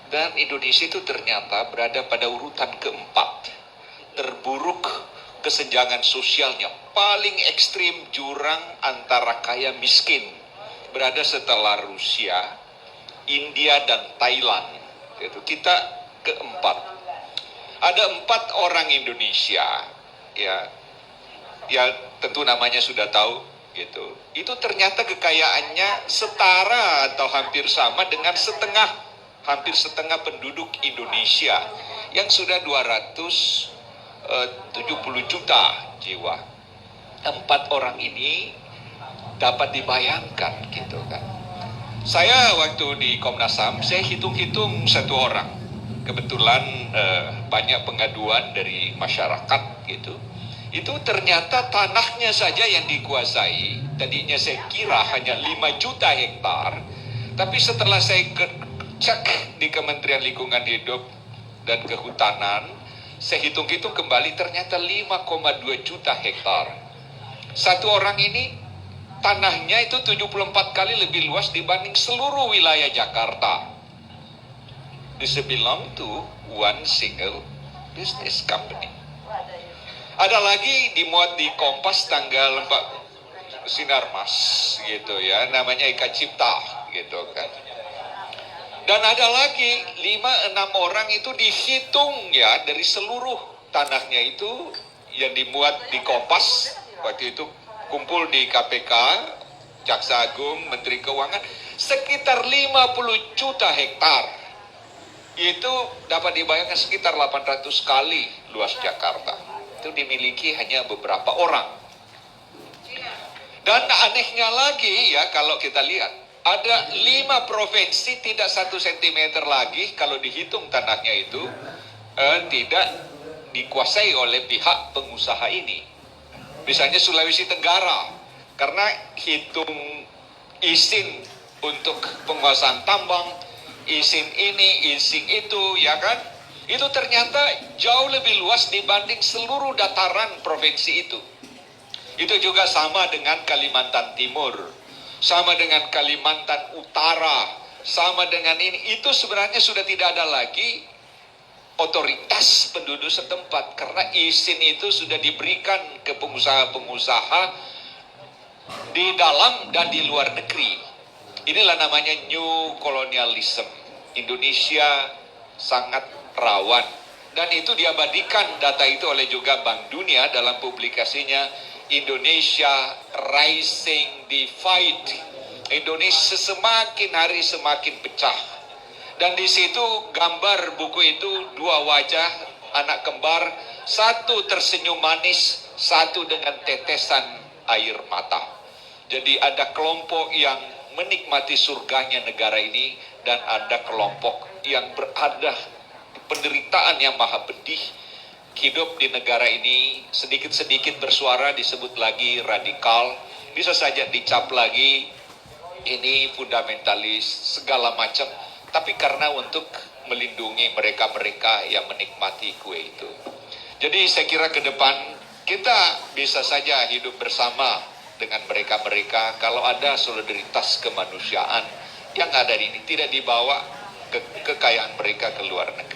Dan Indonesia itu ternyata berada pada urutan keempat. Terburuk kesenjangan sosialnya, paling ekstrim jurang antara kaya miskin. Berada setelah Rusia, India, dan Thailand. Kita keempat. Ada 4 orang Indonesia, ya tentu namanya sudah tahu, gitu. Itu ternyata kekayaannya setara atau hampir sama dengan hampir setengah penduduk Indonesia yang sudah 270 juta jiwa. 4 orang ini dapat dibayangkan, gitu kan. Saya waktu di Komnas HAM, saya hitung-hitung 1 orang. Kebetulan banyak pengaduan dari masyarakat, gitu. Itu ternyata tanahnya saja yang dikuasai. Tadinya saya kira hanya 5 juta hektar, tapi setelah saya cek di Kementerian Lingkungan Hidup dan Kehutanan, saya hitung-hitung kembali ternyata 5,2 juta hektar. 1 orang ini tanahnya itu 74 kali lebih luas dibanding seluruh wilayah Jakarta. This belong to one single business company. Ada lagi dimuat di Kompas tanggal 4 Sinarmas, gitu ya, namanya Eka Cipta, gitu kan. Dan ada lagi 5-6 orang itu dihitung ya dari seluruh tanahnya itu yang dimuat di Kompas. Waktu itu kumpul di KPK, Jaksa Agung, Menteri Keuangan, sekitar 50 juta hektar. Itu dapat dibayangkan sekitar 800 kali luas Jakarta. Itu dimiliki hanya beberapa orang. Dan anehnya lagi ya, kalau kita lihat, ada 5 provinsi tidak 1 cm lagi kalau dihitung tanahnya itu tidak dikuasai oleh pihak pengusaha ini. Misalnya Sulawesi Tenggara, karena hitung izin untuk penguasaan tambang, izin ini, izin itu, ya kan? Itu ternyata jauh lebih luas dibanding seluruh dataran provinsi itu. Itu juga sama dengan Kalimantan Timur, sama dengan Kalimantan Utara, sama dengan ini. Itu sebenarnya sudah tidak ada lagi otoritas penduduk setempat, karena izin itu sudah diberikan ke pengusaha-pengusaha di dalam dan di luar negeri. Inilah namanya new colonialism. Indonesia sangat rawan. Dan itu diabadikan data itu oleh juga Bank Dunia dalam publikasinya Indonesia Rising Divide. Indonesia semakin hari semakin pecah. Dan di situ gambar buku itu 2 wajah anak kembar, satu tersenyum manis, satu dengan tetesan air mata. Jadi ada kelompok yang menikmati surganya negara ini, dan ada kelompok yang berada penderitaan yang maha pedih. Hidup di negara ini sedikit-sedikit bersuara disebut lagi radikal, bisa saja dicap lagi ini fundamentalis, segala macam. Tapi karena untuk melindungi mereka-mereka yang menikmati kue itu. Jadi saya kira ke depan kita bisa saja hidup bersama dengan mereka-mereka kalau ada solidaritas kemanusiaan yang ada di ini, tidak dibawa kekayaan mereka ke luar negeri.